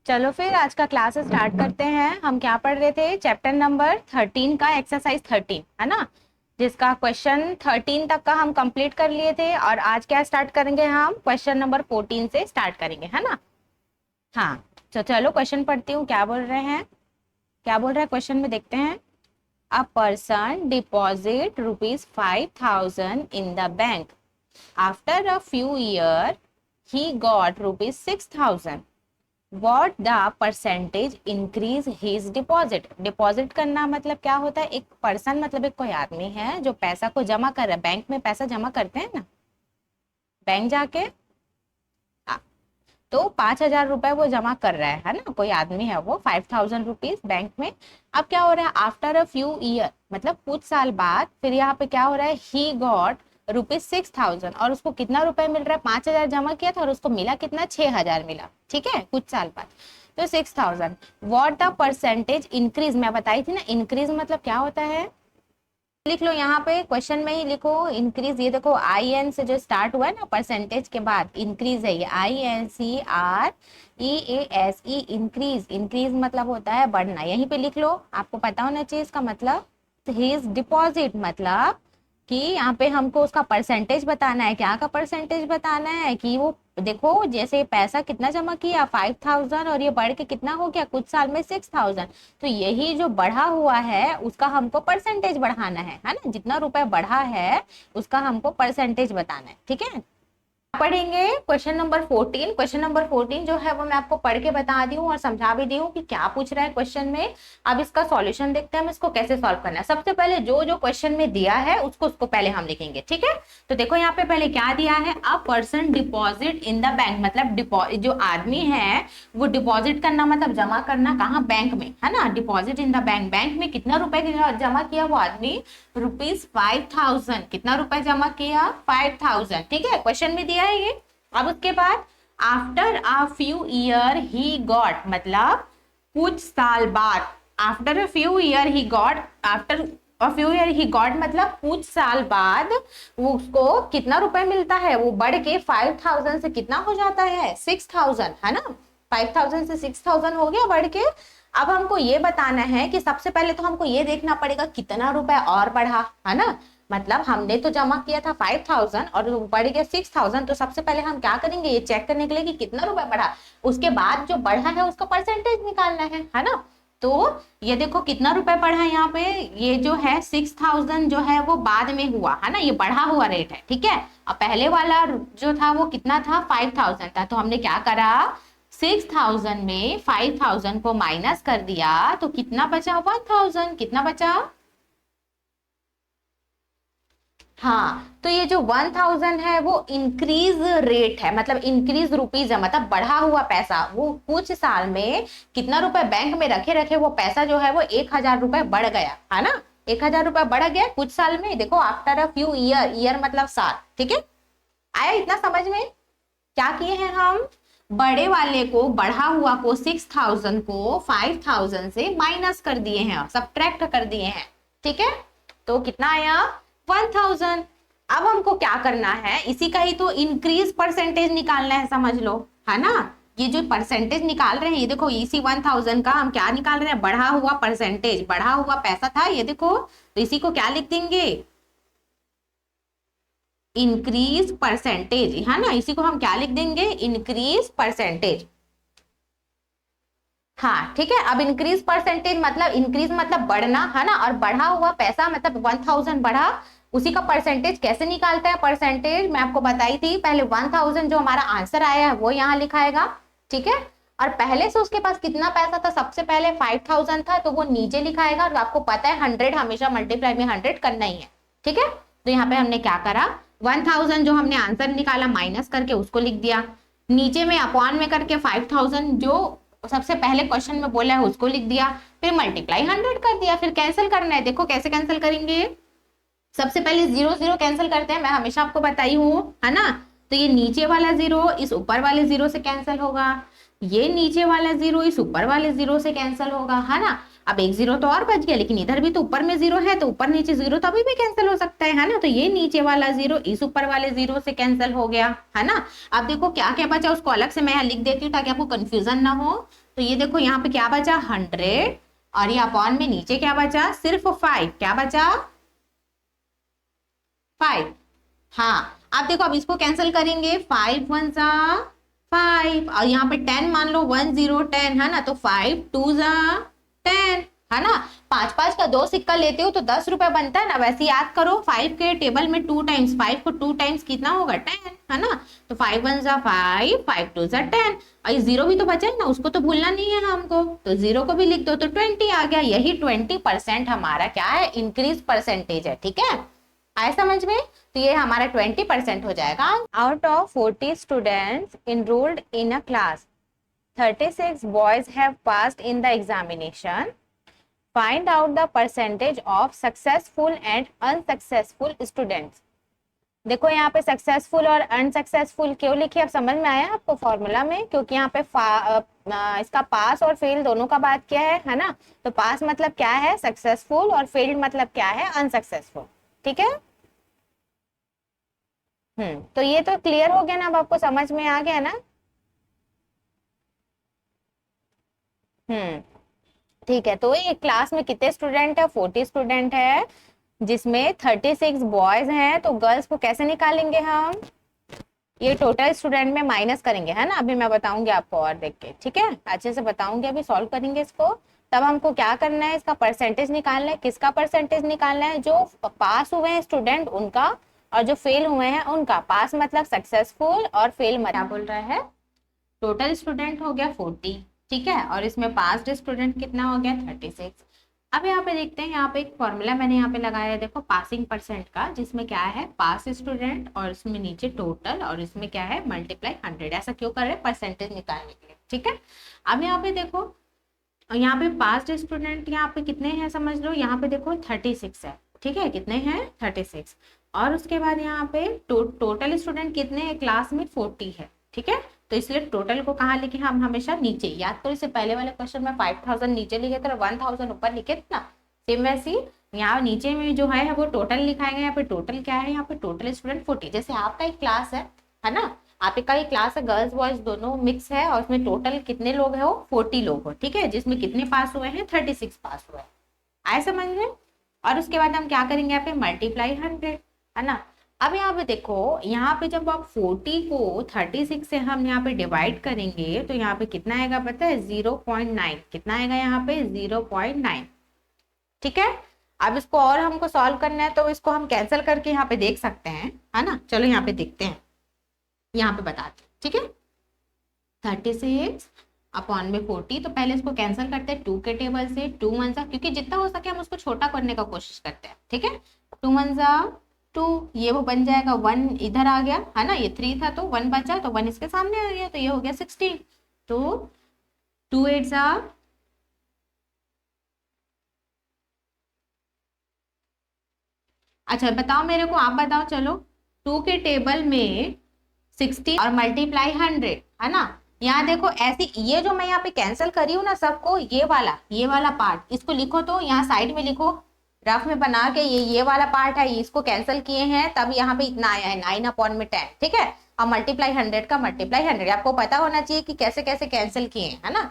चलो फिर आज का क्लास स्टार्ट करते हैं। हम क्या पढ़ रहे थे? चैप्टर नंबर 13 का एक्सरसाइज 13 है ना, जिसका क्वेश्चन 13 तक का हम कंप्लीट कर लिए थे। और आज क्या स्टार्ट करेंगे? हम क्वेश्चन नंबर 14 से स्टार्ट करेंगे, है ना। हाँ, तो चलो क्वेश्चन पढ़ती हूँ। क्या बोल रहे हैं, क्या बोल रहा है क्वेश्चन में, देखते हैं। A person deposit ₹5,000 in the bank. After a few years, he got ₹6,000. What the percentage increase his deposit? Deposit करना मतलब क्या होता है? एक पर्सन मतलब एक कोई आदमी है जो पैसा को जमा कर रहा है। बैंक में पैसा जमा करते हैं ना, बैंक जाके। तो 5,000 रुपए वो जमा कर रहा है ना, कोई आदमी है वो, 5,000 रुपीज बैंक में। अब क्या हो रहा है? आफ्टर अ फ्यू ईयर मतलब कुछ साल बाद, फिर यहाँ पे क्या हो रहा है? He got ₹6,000। और उसको कितना रुपए मिल रहा है? 5,000 जमा किया था और उसको मिला कितना? 6,000 मिला, ठीक है, कुछ साल बाद। तो 6,000। व्हाट द परसेंटेज इंक्रीज, मैं बताई थी ना, इंक्रीज मतलब क्या होता है। लिख लो यहाँ पे, क्वेश्चन में ही लिखो इंक्रीज। ये देखो आई एन से जो स्टार्ट हुआ है ना, परसेंटेज के बाद इंक्रीज है ये, INCREASE, इंक्रीज। इंक्रीज मतलब होता है बढ़ना। यहीं पे लिख लो, आपको पता होना चाहिए इसका मतलब। हिज डिपॉजिट मतलब कि यहाँ पे हमको उसका परसेंटेज बताना है। क्या का परसेंटेज बताना है? कि वो देखो, जैसे पैसा कितना जमा किया 5,000 और ये बढ़ के कितना हो गया कुछ साल में 6,000। तो यही जो बढ़ा हुआ है उसका हमको परसेंटेज बढ़ाना है ना। जितना रुपए बढ़ा है उसका हमको परसेंटेज बताना है, ठीक है। पढ़ेंगे क्वेश्चन नंबर 14। क्वेश्चन नंबर 14 जो है वो मैं आपको पढ़ के बता दी हूँ और समझा भी दी हूँ कि क्या पूछ रहा है क्वेश्चन में। अब इसका सॉल्यूशन देखते हैं हम इसको कैसे सॉल्व करना है। सबसे पहले जो जो क्वेश्चन में दिया है उसको पहले हम लिखेंगे, ठीक है। तो देखो यहाँ पे पहले क्या दिया है? A person deposit in the bank, मतलब जो आदमी है वो डिपॉजिट करना मतलब जमा करना, कहाँ? बैंक में, है ना। Deposit in the bank, bank में कितना रुपए जमा किया वो आदमी? ₹5,000। कितना रुपए जमा किया? 5,000, ठीक है, क्वेश्चन में दिया है ये। अब उसके बाद after a few year he got, मतलब कुछ साल बाद। After a few year he got, after a few year he got मतलब कुछ साल बाद वो उसको कितना रुपए मिलता है? वो बढ़ के 5,000 से कितना हो जाता है? 6,000, है ना। 5,000 से 6,000 हो गया बढ़ के। अब हमको ये बताना है कि सबसे पहले तो हमको ये देखना पड़ेगा कितना रुपए और बढ़ा, है ना। मतलब हमने तो जमा किया था 5,000 और बढ़ गया 6,000। तो सबसे पहले हम क्या करेंगे? ये चेक करने के लिए कि कितना रुपए बढ़ा, उसके बाद जो बढ़ा है उसका परसेंटेज निकालना है ना। तो ये देखो कितना रुपए बढ़ा है यहाँ पे। ये जो है 6,000 जो है वो बाद में हुआ, है ना, ये बढ़ा हुआ रेट है, ठीक है। और पहले वाला जो था वो कितना था? 5,000 था। तो हमने क्या करा? 6,000 में 5,000 को माइनस कर दिया तो कितना बचा? 1,000। कितना बचा? हाँ, तो ये जो 1,000 है वो इंक्रीज रेट है, मतलब इंक्रीज रुपीज है, मतलब बढ़ा हुआ पैसा। वो कुछ साल में कितना रुपए बैंक में रखे रखे वो पैसा जो है वो 1,000 रुपए बढ़ गया, है ना। 1,000 रुपए बढ़ गया कुछ साल में। देखो after a few year, year मतलब साल, ठीक है। आया इतना समझ में? क्या किए हैं हम? बड़े वाले को, बढ़ा हुआ को, 6,000 को 5,000 से माइनस कर दिए हैं, सब्ट्रैक्ट कर दिए हैं, ठीक है। तो कितना आया? 1,000। अब हमको क्या करना है? इसी का ही तो इंक्रीज परसेंटेज निकालना है, समझ लो, है ना। ये जो परसेंटेज निकाल रहे हैं, ये देखो इसी 1,000 का हम क्या निकाल रहे हैं? बढ़ा हुआ परसेंटेज, बढ़ा हुआ पैसा था ये देखो। तो इसी को क्या लिख देंगे? इंक्रीज परसेंटेज, है ना। इसी को हम क्या लिख देंगे? Increase percentage. हाँ, ठीक है। अब इंक्रीज परसेंटेज मतलब, इंक्रीज मतलब बढ़ना, है ना, और बढ़ा हुआ पैसा मतलब 1,000 बढ़ा, उसी का परसेंटेज कैसे निकालता है? परसेंटेज मैं आपको बताई थी पहले। 1,000 जो हमारा आंसर आया है वो यहाँ लिखाएगा, ठीक है। और पहले से उसके पास कितना पैसा था? सबसे पहले 5,000 था तो वो नीचे लिखाएगा। और आपको पता है 100 हमेशा मल्टीप्लाई में 100 करना ही है, ठीक है। तो यहाँ पे हमने क्या करा? 1,000 जो हमने आंसर निकाला माइनस करके उसको लिख दिया, नीचे में अपॉन में करके 5,000 जो सबसे पहले क्वेश्चन में बोला है उसको लिख दिया, फिर मल्टीप्लाई 100 कर दिया। फिर कैंसिल करना है, देखो कैसे कैंसिल करेंगे। सबसे पहले 0 0 कैंसिल करते हैं, मैं हमेशा आपको बताई हूँ, है ना। तो ये नीचे वाला 0 इस ऊपर वाले 0 से कैंसिल होगा, ये नीचे वाला 0 इस ऊपर वाले 0 से कैंसिल होगा, है ना। अब एक 0 तो और बच गया, लेकिन इधर भी तो ऊपर में 0 है तो ऊपर नीचे 0 तो अभी भी कैंसिल हो सकता है ना। तो ये नीचे वाला 0 इस ऊपर वाले 0 से कैंसिल हो गया, है ना। अब देखो क्या क्या बचा उसको अलग से मैं यहाँ लिख देती हूँ ताकि आपको कंफ्यूजन ना हो। तो ये देखो यहाँ पे क्या बचा 100, और ये अपॉन में नीचे क्या बचा सिर्फ 5, क्या बचा 5। हाँ अब देखो, अब इसको कैंसिल करेंगे, 5 1 जा 5, और यहाँ पे 10 मान लो, 1 0 10 है ना, तो 5 2 जा 10 है ना। 5 5 का 2 सिक्का लेते हो तो 10 रुपए बनता है ना। वैसे याद करो, 5 के टेबल में 2 टाइम्स, 5 को 2 टाइम्स कितना होगा 10 है ना। तो 5 1 जा 5, 5 2 जा 10, और ये जीरो भी तो बचा है ना, उसको तो भूलना नहीं है हमको, तो जीरो को भी लिख दो तो 20 आ गया। यही 20% हमारा क्या है, इंक्रीज परसेंटेज है। ठीक है, आए समझ में। तो ये हमारा 20% हो जाएगा। Out of 40 students enrolled in a class, 36 boys have passed in the examination. Find out the percentage of successful and unsuccessful students. देखो यहाँ पे सक्सेसफुल और अनसक्सेसफुल क्यों लिखी, अब समझ में आया आपको फॉर्मूला में, क्योंकि यहाँ पे इसका पास और फेल दोनों का बात क्या है ना। तो पास मतलब क्या है सक्सेसफुल, और फेल्ड मतलब क्या है अनसक्सेसफुल। ठीक है, तो ये तो क्लियर हो गया ना, अब आपको समझ में आ गया ना। हम्म ठीक है, तो एक क्लास में कितने स्टूडेंट है, 40 स्टूडेंट है, जिसमें 36 बॉयज हैं, तो गर्ल्स को कैसे निकालेंगे हम, ये टोटल स्टूडेंट में माइनस करेंगे है ना। अभी मैं बताऊंगी आपको और देख के, ठीक है, अच्छे से बताऊंगी, अभी सॉल्व करेंगे इसको। तब हमको क्या करना है, इसका परसेंटेज निकालना है। किसका परसेंटेज निकालना है, जो पास हुए हैं स्टूडेंट उनका, और जो फेल हुए हैं उनका। पास मतलब सक्सेसफुल, और फेल क्या बोल रहा है, टोटल स्टूडेंट हो गया 40, ठीक है, और इसमें पास्ड स्टूडेंट कितना हो गया 36। अब यहाँ पे देखते हैं, यहाँ पे एक फॉर्मूला मैंने यहाँ पे लगाया है, देखो पासिंग परसेंट का, जिसमें क्या है पास स्टूडेंट, और इसमें नीचे टोटल, और इसमें क्या है मल्टीप्लाई 100। ऐसा क्यों कर रहे हैं, परसेंटेज निकालने के लिए। ठीक है, अब यहाँ पे देखो, यहाँ पे पास्ड स्टूडेंट यहाँ पे कितने हैं समझ लो, यहाँ पे देखो 36 है। ठीक है, कितने हैं 36, और उसके बाद यहाँ पे टोटल स्टूडेंट कितने हैं क्लास में 40 है। ठीक है, तो इसलिए टोटल को कहाँ लिखे हम हमेशा नीचे। याद करो, इससे पहले वाले क्वेश्चन में 5000 नीचे लिखे थे और 1000 ऊपर लिखे थे ना, सेम वैसे ही यहाँ नीचे में जो है वो टोटल लिखाएंगे। यहाँ पे टोटल क्या है, यहाँ पे टोटल स्टूडेंट 40। जैसे आपका एक क्लास है ना, आपका एक क्लास है, गर्ल्स बॉयज दोनों मिक्स है, और उसमें टोटल कितने लोग हैं, वो 40 लोग हो। ठीक है, जिसमें कितने पास हुए हैं 36 पास हुए हैं। आए समझ में। और उसके बाद हम क्या करेंगे, यहाँ पे मल्टीप्लाई 100 है ना। अब यहाँ पे देखो, यहाँ पे जब आप 40 को 36 से हम यहाँ पे डिवाइड करेंगे तो यहाँ पे कितना आएगा पता है, 0.9। कितना आएगा यहाँ पे 0.9। ठीक है, अब इसको और हमको सॉल्व करना है, तो इसको हम कैंसिल करके यहाँ पे देख सकते हैं है ना। चलो यहाँ पे देखते हैं, यहाँ पे बताते हैं। ठीक है, 36 अपॉन में 40, तो पहले इसको कैंसिल करते हैं 2 के टेबल से। 2 1 जा, क्योंकि जितना हो सके हम उसको छोटा करने का कोशिश करते हैं। ठीक है, 2 1 जा 2, ये वो बन जाएगा 1 इधर आ गया है ना, ये 3 था तो 1 बचा, तो 1 इसके सामने आ गया, तो ये हो गया 16। तो 2 8 जा, अच्छा बताओ मेरे को, आप बताओ चलो, 2 के टेबल में 60 और मल्टीप्लाई 100 है ना। यहाँ देखो ऐसे, ये जो मैं यहाँ पे कैंसिल करी हूँ ना सबको, ये वाला पार्ट इसको लिखो, तो यहाँ साइड में लिखो रफ में बना के, ये वाला पार्ट है, इसको कैंसिल किए हैं, तब यहाँ पे इतना आया है 9/10। ठीक है, और मल्टीप्लाई 100 का मल्टीप्लाई 100, आपको पता होना चाहिए कि कैसे कैसे कैंसिल किए हैं है ना।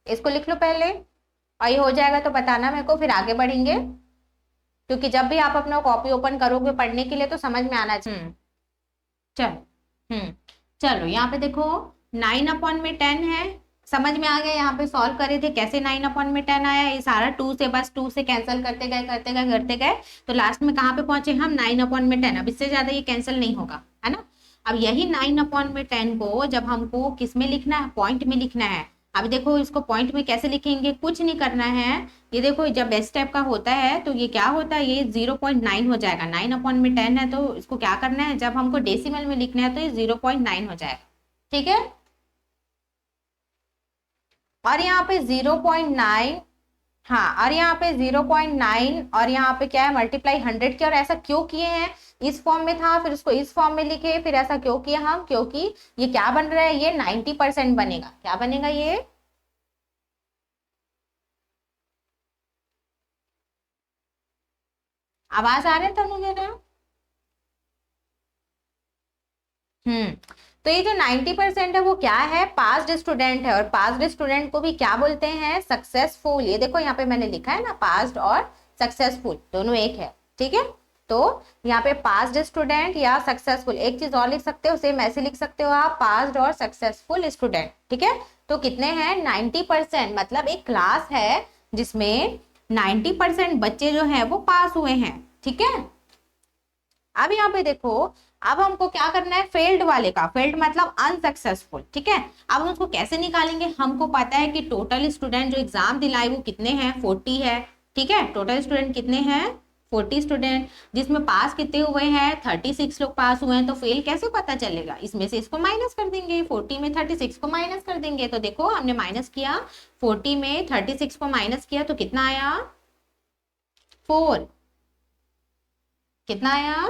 इसको लिख लो पहले, और ये हो जाएगा तो बताना मेरे को, फिर आगे बढ़ेंगे, क्योंकि जब भी आप अपना कॉपी ओपन करोगे पढ़ने के लिए तो समझ में आना चाहिए। चलो चलो यहाँ पे देखो, 9/10 है, समझ में आ गया। यहाँ पे सॉल्व करे थे कैसे 9/10 आया, ये सारा 2 से, बस 2 से कैंसिल करते गए करते गए करते गए, तो लास्ट में कहाँ पे पहुंचे हम 9/10। अब इससे ज्यादा ये कैंसिल नहीं होगा है ना। अब यही 9/10 को जब हमको किस में लिखना है, पॉइंट में लिखना है। अब देखो इसको पॉइंट में कैसे लिखेंगे, कुछ नहीं करना है। ये देखो जब बेस टाइप का होता है तो ये क्या होता है, ये 0.9 हो जाएगा। 9/10 है, तो इसको क्या करना है, जब हमको डेसिमल में लिखना है तो ये 0.9 हो जाएगा। ठीक है, और यहाँ पे 0.9, हाँ, और यहाँ पे 0.9, और यहाँ पे क्या है मल्टीप्लाई 100 किया। और ऐसा क्यों किए हैं, इस फॉर्म में था फिर उसको इस फॉर्म में लिखे, फिर ऐसा क्यों किया हम, क्योंकि ये क्या बन रहा है, ये 90% बनेगा। क्या बनेगा ये, आवाज आ रहा है तनु मेरा। हम्म तो ये जो 90% है वो क्या है, पास्ड स्टूडेंट है, और पास्ड स्टूडेंट को भी क्या बोलते हैं, सक्सेसफुल। ये देखो यहाँ पे मैंने लिखा है ना, पास्ड और सक्सेसफुल दोनों एक है, ठीक है। तो यहाँ पे पास्ड स्टूडेंट या सक्सेसफुल, एक चीज और लिख सकते हो, सेम ऐसे लिख सकते हो आप, पास्ड और सक्सेसफुल स्टूडेंट, ठीक है। तो कितने हैं, 90%, मतलब एक क्लास है जिसमें 90% बच्चे जो हैं वो पास हुए हैं, ठीक है। अब यहाँ पे देखो, अब हमको क्या करना है, फेल्ड वाले का, फेल्ड मतलब अनसक्सेसफुल, ठीक है। अब हम उसको कैसे निकालेंगे, हमको पता है कि टोटल स्टूडेंट जो एग्जाम दिलाए वो कितने हैं, 40 है, ठीक है। टोटल स्टूडेंट कितने हैं, 40 स्टूडेंट, जिसमें पास कितने हुए हैं, 36 लोग पास हुए हैं। तो फेल कैसे पता चलेगा, इसमें से इसको माइनस कर देंगे, 40 में 36 को माइनस कर देंगे। तो देखो हमने माइनस किया, 40 में 36 को माइनस किया तो कितना आया, 4, कितना आया,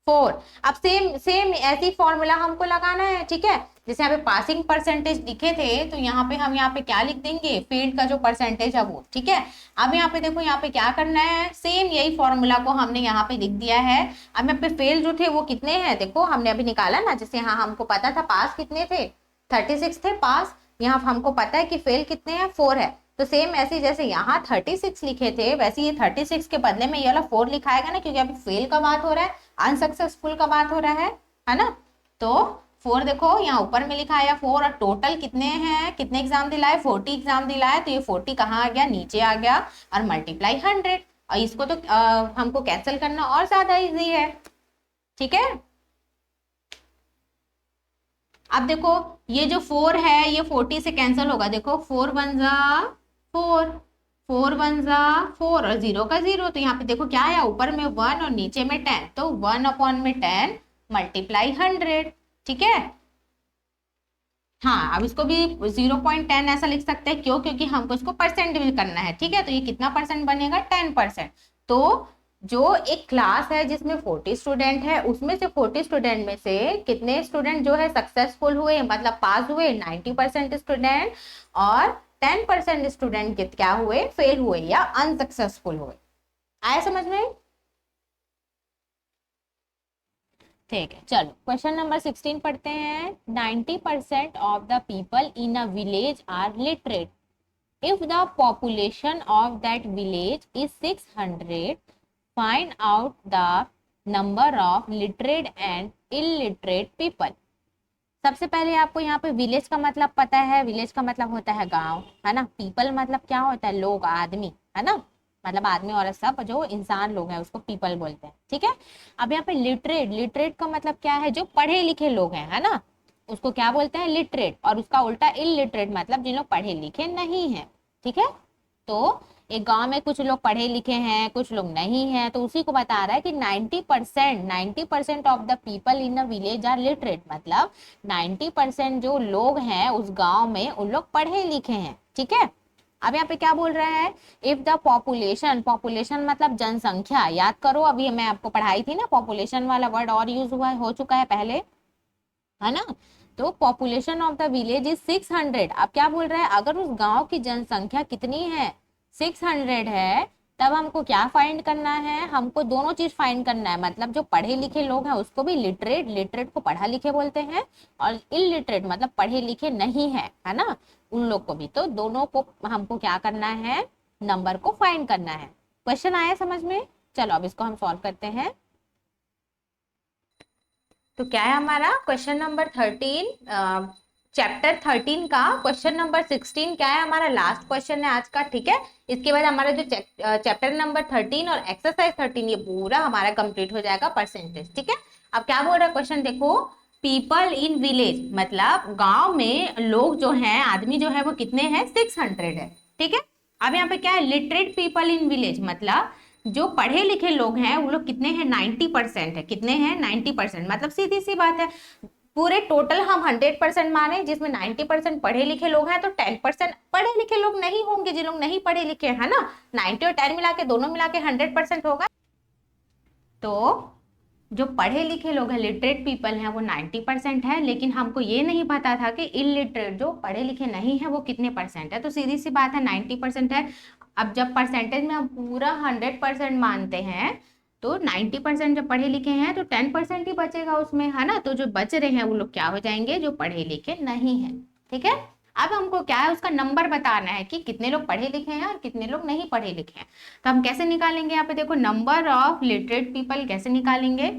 4। अब सेम सेम ऐसी फॉर्मूला हमको लगाना है, ठीक है। जैसे यहाँ पे पासिंग परसेंटेज लिखे थे, तो यहाँ पे हम यहाँ पे क्या लिख देंगे, फील्ड का जो परसेंटेज है वो, ठीक है। अब यहाँ पे देखो, यहाँ पे क्या करना है, सेम यही फॉर्मूला को हमने यहाँ पे लिख दिया है। अब यहाँ पे फेल जो थे वो कितने हैं, देखो हमने अभी निकाला ना, जैसे यहाँ हमको पता था पास कितने थे, 36 थे पास, यहाँ हमको पता है कि फेल कितने हैं, 4 है। तो सेम ऐसे जैसे यहाँ 36 लिखे थे, वैसे ये 36 के बदले में ये वाला 4 लिखाएगा ना, क्योंकि अभी फेल का बात हो रहा है, अनसक्सेसफुल का बात हो रहा है ना। तो 4 देखो यहाँ ऊपर में लिखा है 4, और टोटल कितने हैं, कितने एग्जाम दिलाए, 40 एग्जाम दिलाए। तो ये 40 कहाँ आ गया, नीचे आ गया, और मल्टीप्लाई 100, और इसको तो हमको कैंसिल करना और ज्यादा इजी है, ठीक है। अब देखो ये जो 4 है ये 40 से कैंसिल होगा, देखो 4 1 जा 4, 4 1 जा 4, और 0 का 0। तो यहाँ पे देखो क्या है, ऊपर में 1 और नीचे में 10, तो 1/10 मल्टीप्लाई 100, ठीक है। हाँ, अब इसको भी 0.10 ऐसा लिख सकते हैं, क्यों, क्योंकि हमको इसको परसेंट में करना है, ठीक है। तो ये कितना परसेंट बनेगा, 10%। तो जो एक क्लास है जिसमें 40 स्टूडेंट है, उसमें से 40 स्टूडेंट में से कितने स्टूडेंट जो है सक्सेसफुल हुए, मतलब पास हुए, 90% स्टूडेंट, और 10% स्टूडेंट क्या हुए, फेल हुए या अनसक्सेसफुल हुए। आया समझ में, ठीक है। चलो क्वेश्चन नंबर 16 पढ़ते हैं। 90% of the people in a village are literate. If the population of that village is 600, find out the number of literate and illiterate people. सबसे पहले आपको यहाँ पे विलेज का मतलब पता है, विलेज का मतलब होता है गांव, है ना। पीपल मतलब क्या होता है, लोग, आदमी, है ना, मतलब आदमी औरत सब जो इंसान लोग हैं उसको पीपल बोलते हैं, ठीक है। अब यहाँ पे लिटरेट, लिटरेट का मतलब क्या है, जो पढ़े लिखे लोग हैं, है ना, उसको क्या बोलते हैं, लिटरेट। और उसका उल्टा इलिटरेट, मतलब जिन लोग पढ़े लिखे नहीं है, ठीक है। तो एक गांव में कुछ लोग पढ़े लिखे हैं, कुछ लोग नहीं हैं, तो उसी को बता रहा है कि 90% of the people in a village are literate, मतलब 90% जो लोग हैं उस गांव में उन लोग पढ़े लिखे हैं, ठीक है। अब यहाँ पे क्या बोल रहा है, इफ द पॉपुलेशन, पॉपुलेशन मतलब जनसंख्या, याद करो अभी मैं आपको पढ़ाई थी ना, पॉपुलेशन वाला वर्ड और यूज हुआ हो चुका है पहले, है ना। तो population of the village is 600। अब क्या बोल रहा है, अगर उस गांव की जनसंख्या कितनी है, 600 है, तब हमको क्या फाइंड करना है, हमको दोनों चीज फाइंड करना है, मतलब जो पढ़े लिखे लोग हैं उसको भी लिटरेट, लिटरेट को पढ़ा लिखे बोलते हैं, और इलिटरेट मतलब पढ़े लिखे नहीं है ना, उन लोग को भी। तो दोनों को हमको क्या करना है, नंबर को फाइंड करना है। क्वेश्चन आया समझ में, चलो अब इसको हम सॉल्व करते हैं। तो क्या है हमारा क्वेश्चन नंबर 13, चैप्टर 13 का क्वेश्चन नंबर 16 क्या है, हमारा लास्ट क्वेश्चन है आज का, ठीक है। इसके बाद हमारा जो चैप्टर नंबर 13 और एक्सरसाइज 13 ये पूरा हमारा कंप्लीट हो जाएगा, परसेंटेज, ठीक है। अब क्या बोल रहा है क्वेश्चन देखो, पीपल इन विलेज मतलब गांव में लोग जो हैं, आदमी जो है वो कितने हैं, 600 है, ठीक है। अब यहाँ पे क्या है, लिटरेट पीपल इन विलेज मतलब जो पढ़े लिखे लोग हैं वो लोग कितने हैं, 90% है, कितने हैं, 90%, मतलब सीधी सी बात है, पूरे टोटल हम 100% माने, जिसमें 90% पढ़े लिखे लोग हैं, तो 10% पढ़े लिखे लोग नहीं होंगे, जिन लोग नहीं पढ़े लिखे, है ना। 90 और 10 मिला के, दोनों मिला के 100% होगा। तो जो पढ़े लिखे लोग हैं, लिटरेट पीपल हैं, वो 90% है, लेकिन हमको ये नहीं पता था कि इलिटरेट जो पढ़े लिखे नहीं है वो कितने परसेंट है। तो सीधी सी बात है 90% है। अब जब परसेंटेज में हम पूरा 100% मानते हैं, तो 90% जब पढ़े लिखे हैं तो 10% ही बचेगा उसमें, है ना। तो जो बच रहे हैं वो लोग क्या हो जाएंगे, जो पढ़े लिखे नहीं है। ठीक है, अब हमको क्या है, उसका नंबर बताना है कि कितने लोग पढ़े लिखे हैं और कितने लोग नहीं पढ़े लिखे हैं। तो हम कैसे निकालेंगे, यहाँ पे देखो नंबर ऑफ लिटरेट पीपल कैसे निकालेंगे।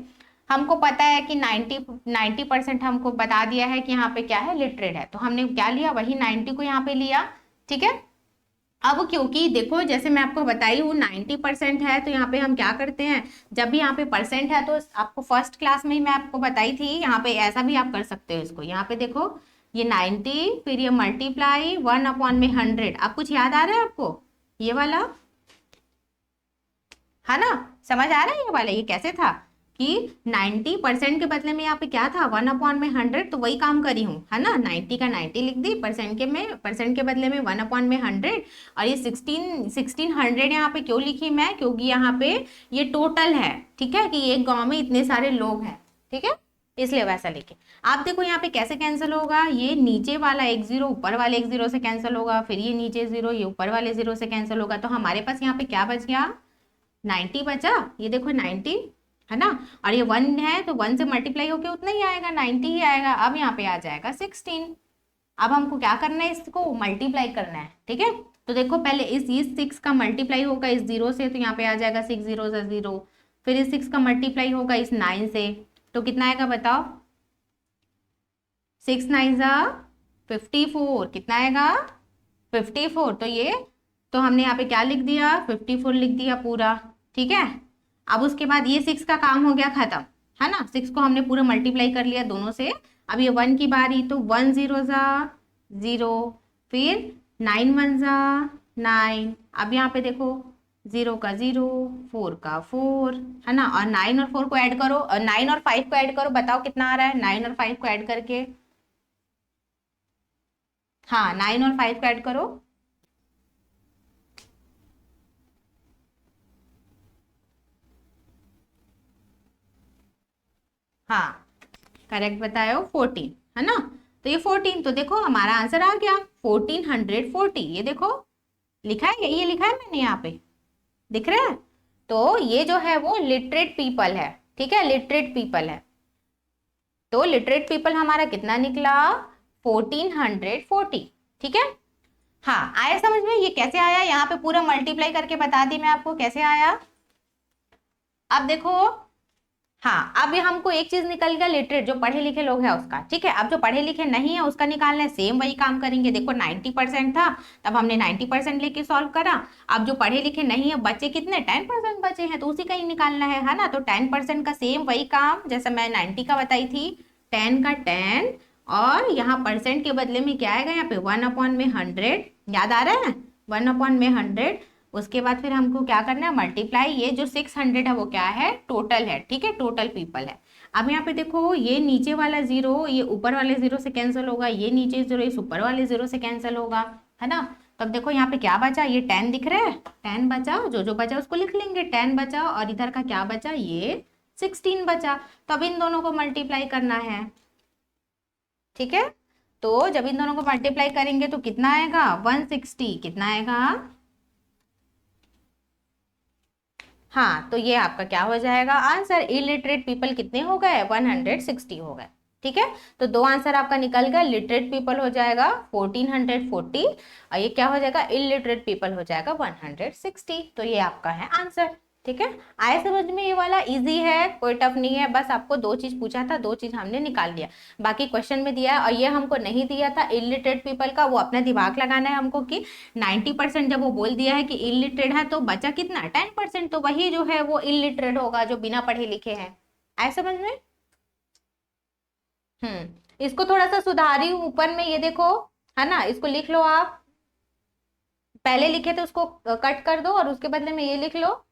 हमको पता है कि 90% हमको बता दिया है कि यहाँ पे क्या है, लिटरेट है, तो हमने क्या लिया, वही 90 को यहाँ पे लिया। ठीक है, अब क्योंकि देखो जैसे मैं आपको बताई हूँ 90% है, तो यहाँ पे हम क्या करते हैं, जब भी यहाँ पे परसेंट है, तो आपको फर्स्ट क्लास में ही मैं आपको बताई थी, यहाँ पे ऐसा भी आप कर सकते हो इसको। यहाँ पे देखो ये 90, फिर ये मल्टीप्लाई 1/100। अब कुछ याद आ रहा है आपको, ये वाला, है ना, समझ आ रहा है ये वाला, ये कैसे था कि 90% के बदले में यहाँ पे क्या था, 1/100, तो वही काम करी हूँ, है ना। 90 का 90 लिख दी, परसेंट के बदले में 1/100। और ये 1600 यहाँ पे क्यों लिखी मैं, क्योंकि यहाँ पे ये टोटल है। ठीक है, कि एक गांव में इतने सारे लोग हैं। ठीक है, इसलिए वैसा लिखे। आप देखो यहाँ पे कैसे कैंसिल होगा, ये नीचे वाला एक जीरो ऊपर वाले एक जीरो से कैंसिल होगा, फिर ये नीचे जीरो ये ऊपर वाले जीरो से कैंसिल होगा। तो हमारे पास यहाँ पे क्या बच गया, 90 बचा, ये देखो 90, है ना। और ये 1 है तो 1 से मल्टीप्लाई होके उतना ही आएगा, 90 ही आएगा। अब यहाँ पे आ जाएगा 16। अब हमको क्या करना है, इसको मल्टीप्लाई करना है। ठीक है, तो देखो पहले इस 6 का मल्टीप्लाई होगा इस 0 से, तो यहाँ पे आ जाएगा 6 0 0। फिर इस 6 का मल्टीप्लाई होगा इस 9 से, तो कितना आएगा बताओ, 6 9 54, कितना आएगा 54। तो ये, तो हमने यहाँ पे क्या लिख दिया, 54 लिख दिया पूरा। ठीक है, अब उसके बाद ये 6 का काम हो गया खत्म, है ना। 6 को हमने पूरा मल्टीप्लाई कर लिया दोनों से। अब ये 1 की बारी, तो 1 0 0, फिर 9 1 9। अब यहाँ पे देखो 0 का 0, 4 का 4, है ना। और 9 और 4 को ऐड करो, और 9 और 5 को ऐड करो, बताओ कितना आ रहा है 9 और 5 को ऐड करके। हाँ, 9 और 5 को ऐड करो। हाँ, करेक्ट बताए 14, है ना। तो ये 14, तो देखो हमारा आंसर आ गया 1440। ये देखो लिखा है, ये लिखा है मैंने यहाँ पे, दिख रहा है। तो ये जो है वो लिटरेट पीपल है। ठीक है, लिटरेट पीपल है। तो लिटरेट पीपल हमारा कितना निकला, 1440। ठीक है, हाँ आया समझ में, ये कैसे आया, यहाँ पे पूरा मल्टीप्लाई करके बता दी मैं आपको कैसे आया। अब देखो, हाँ अब ये हमको एक चीज निकल गया, लिटरेट जो पढ़े लिखे लोग हैं उसका। ठीक है, अब जो पढ़े लिखे नहीं है उसका निकालना है, सेम वही काम करेंगे। देखो 90% था, तब हमने 90% लेके सॉल्व करा। अब जो पढ़े लिखे नहीं है बचे कितने, 10% बचे हैं, तो उसी का ही निकालना है ना। तो 10% का सेम वही काम, जैसे मैं 90 का बताई थी, 10 का 10, और यहाँ परसेंट के बदले में क्या आएगा, यहाँ पे 1/100, याद आ रहा है 1/100। उसके बाद फिर हमको क्या करना है, मल्टीप्लाई, ये जो 600 है वो क्या है, टोटल है। ठीक है, टोटल पीपल है। अब यहाँ पे देखो ये नीचे वाला जीरो ये ऊपर वाले जीरो से कैंसिल होगा, ये नीचे जीरो इस ऊपर वाले जीरो से कैंसिल होगा, है ना। तो अब देखो यहाँ पे क्या बचा, ये 10 दिख रहा है, 10 बचा, जो बचा उसको लिख लेंगे, 10 बचा, और इधर का क्या बचा, ये 16 बचा। तो अब इन दोनों को मल्टीप्लाई करना है। ठीक है, तो जब इन दोनों को मल्टीप्लाई करेंगे तो कितना आएगा, 160, कितना आएगा। हाँ, तो ये आपका क्या हो जाएगा आंसर, इलिटरेट पीपल कितने हो गए, 160 हो गए। ठीक है, तो दो आंसर आपका निकल गया, लिटरेट पीपल हो जाएगा 1440, और ये क्या हो जाएगा, इलिटरेट पीपल हो जाएगा 160। तो ये आपका है आंसर। ठीक है, आए समझ में, ये वाला इजी है, कोई टफ नहीं है, बस आपको दो चीज पूछा था, दो चीज हमने निकाल लिया, बाकी क्वेश्चन में दिया है। और ये हमको नहीं दिया था इलिटरेट पीपल का, वो अपना दिमाग लगाना है हमको कि 90% जब वो बोल दिया है कि इलिटरेट है, तो बचा कितना 10%, तो वही जो है वो इलिटरेट होगा जो बिना पढ़े लिखे हैं। आए समझ में। इसको थोड़ा सा सुधारी हूं ऊपर में, ये देखो, है ना, इसको लिख लो आप, पहले लिखे थे उसको कट कर दो और उसके बदले में ये लिख लो।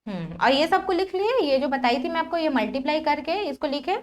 और ये सबको लिख लिए, ये जो बताई थी मैं आपको, ये मल्टीप्लाई करके इसको लिखे।